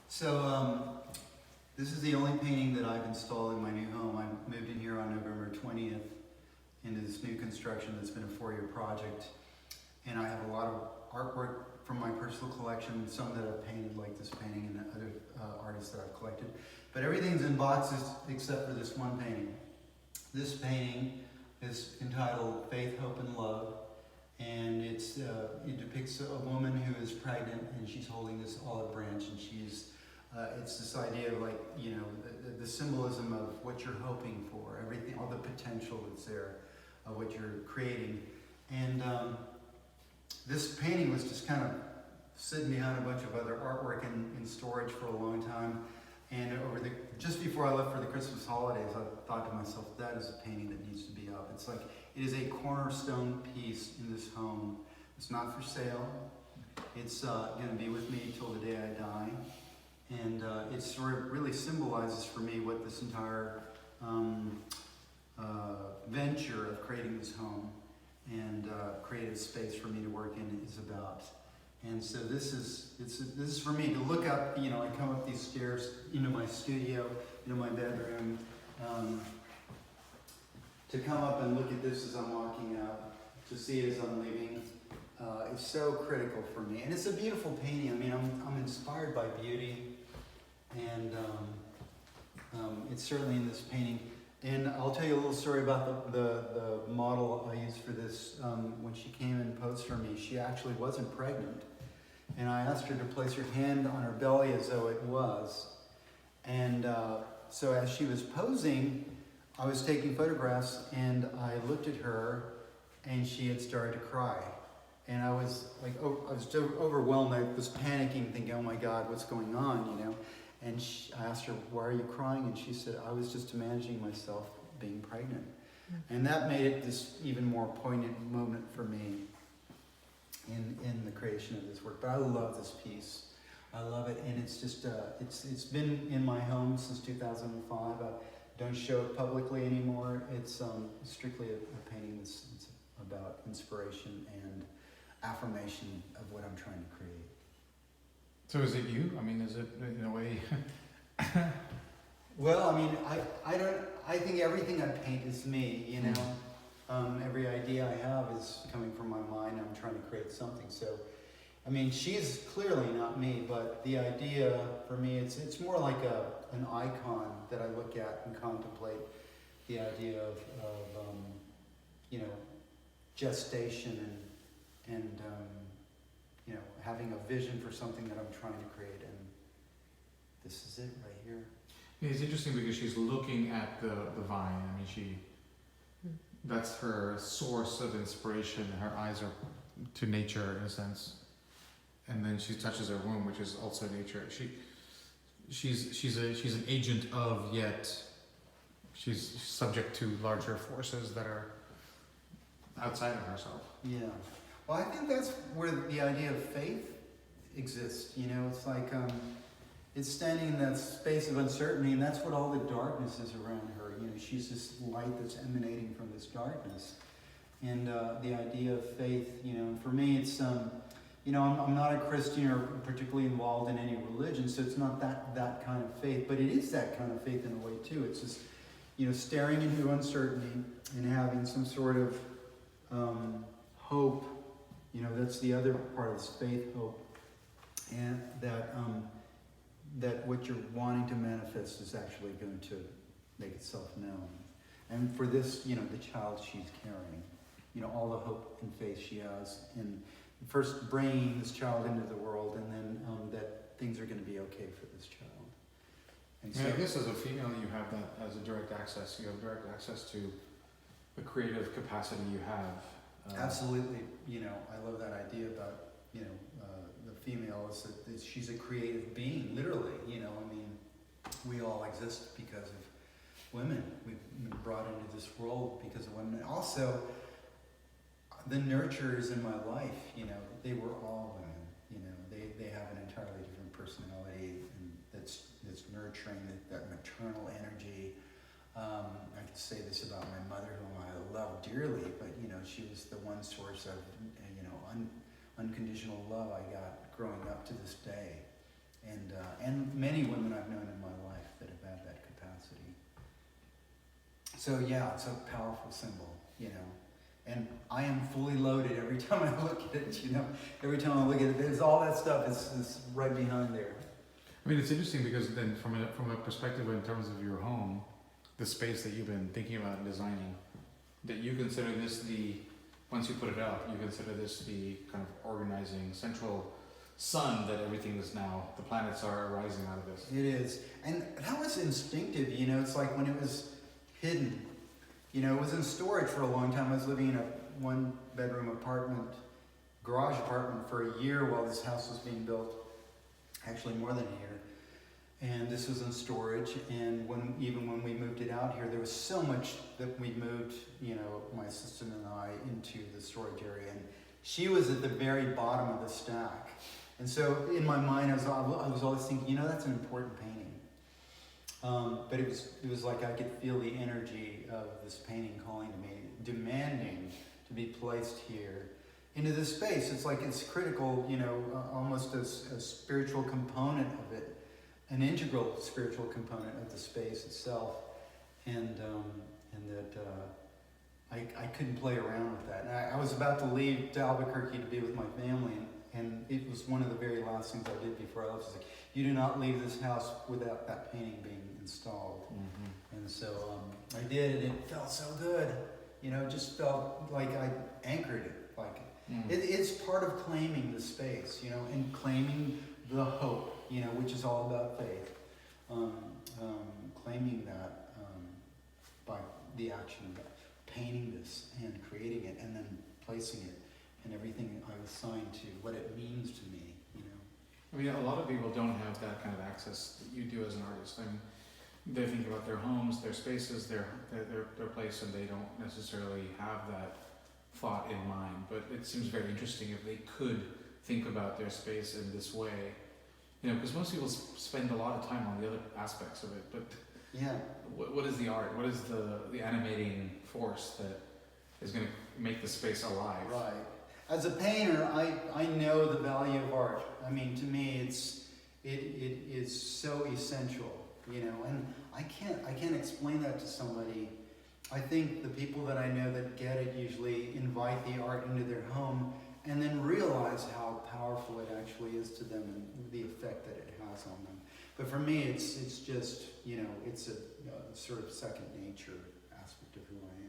This is the only painting that I've installed in my new home. I moved in here on November 20th into this new construction that's been a 4-year project. And I have a lot of artwork from my personal collection, some that I've painted like this painting and other artists that I've collected. But everything's in boxes except for this one painting. This painting is entitled Faith, Hope, and Love. And it depicts a woman who is pregnant and she's holding this olive branch, and it's this idea of the symbolism of what you're hoping for, everything, all the potential that's there of what you're creating. And this painting was just kind of sitting behind a bunch of other artwork in storage for a long time. And just before I left for the Christmas holidays, I thought to myself, that is a painting that needs to be up. It is a cornerstone piece in this home. It's not for sale. It's going to be with me till the day I die. And it sort of really symbolizes for me what this entire venture of creating this home and creative space for me to work in is about. And so this is for me to look up. I come up these stairs into my studio, into my bedroom, to come up and look at this as I'm walking out, to see it as I'm leaving. Is so critical for me, and it's a beautiful painting. I mean, I'm inspired by beauty, and it's certainly in this painting. And I'll tell you a little story about the model I used for this. When she came and posed for me, she actually wasn't pregnant. And I asked her to place her hand on her belly as though it was. And so as she was posing, I was taking photographs, and I looked at her, and she had started to cry. And I was overwhelmed. I was panicking, thinking, oh my God, what's going on, And I asked her, why are you crying? And she said, I was just imagining myself being pregnant. Mm-hmm. And that made it this even more poignant moment for me in the creation of this work. But I love this piece. I love it, and it's just, it's been in my home since 2005. I don't show it publicly anymore. It's strictly a painting that's about inspiration and affirmation of what I'm trying to create. So is it you? I mean, is it in a way? Well, I mean, I think everything I paint is me, Every idea I have is coming from my mind. I'm trying to create something. So, I mean, she's clearly not me, but the idea for me, it's more like an icon that I look at and contemplate. The idea of gestation and having a vision for something that I'm trying to create, and this is it right here. Yeah, it's interesting because she's looking at the vine. I mean, that's her source of inspiration. Her eyes are to nature in a sense, and then she touches her womb, which is also nature. She's an agent of, yet she's subject to larger forces that are outside of herself. Yeah. Well, I think that's where the idea of faith exists. It's like it's standing in that space of uncertainty, and that's what all the darkness is around her. She's this light that's emanating from this darkness. And the idea of faith, for me, it's, I'm not a Christian or particularly involved in any religion, so it's not that kind of faith, but it is that kind of faith in a way, too. It's just, staring into uncertainty and having some sort of hope. That's the other part of this faith, hope, and that what you're wanting to manifest is actually going to make itself known. And for this, the child she's carrying, all the hope and faith she has in first bringing this child into the world, and then that things are going to be okay for this child. And so, I guess as a female, you have that as a direct access. You have direct access to the creative capacity you have. Absolutely. I love that idea about, the female is that she's a creative being, literally. I mean, we all exist because of women. We've been brought into this world because of women. Also, the nurturers in my life, they were all women. They have an entirely different personality, and that's nurturing, that maternal energy. I could say this about my mother, whom I love dearly, but she was the one source of unconditional love I got growing up to this day, and and many women I've known in my life that have had that capacity. So yeah, it's a powerful symbol, you know. And I am fully loaded every time I look at it, you know. Every time I look at it, there's all that stuff is right behind there. I mean, it's interesting because then from a perspective in terms of your home, the space that you've been thinking about and designing, that you consider this once you put it out, you consider this the kind of organizing central sun that everything is now, the planets are arising out of this. It is. And that was instinctive, you know. It's like when it was hidden. You know, it was in storage for a long time. I was living in a one-bedroom garage apartment for a year while this house was being built. Actually, more than a year. And this was in storage. And even when we moved it out here, there was so much that we moved, you know, my assistant and I into the storage area. And she was at the very bottom of the stack. And so in my mind, I was always thinking, you know, that's an important painting. But it was like I could feel the energy of this painting calling to me, demanding to be placed here into this space. It's like it's critical, you know, almost as a spiritual component of it, an integral spiritual component of the space itself, and that I couldn't play around with that. And I was about to leave to Albuquerque to be with my family, and it was one of the very last things I did before I left. It was like, you do not leave this house without that painting being installed. Mm-hmm. And so I did, and it felt so good. You know, it just felt like I anchored it. Like it's part of claiming the space, you know, and claiming the hope, you know, which is all about faith. Claiming that by the action of painting this and creating it and then placing it and everything I was assigned to, what it means to me, you know. I mean, a lot of people don't have that kind of access that you do as an artist. I mean, they think about their homes, their spaces, their place, and they don't necessarily have that thought in mind. But it seems very interesting if they could think about their space in this way. You know, because most people spend a lot of time on the other aspects of it. But yeah, what is the art? What is the animating force that is going to make the space alive? Right. As a painter, I know the value of art. I mean, to me, it is so essential, you know, and I can't explain that to somebody. I think the people that I know that get it usually invite the art into their home and then realize how powerful it actually is to them and the effect that it has on them. But for me, it's just, you know, it's a sort of second nature aspect of who I am.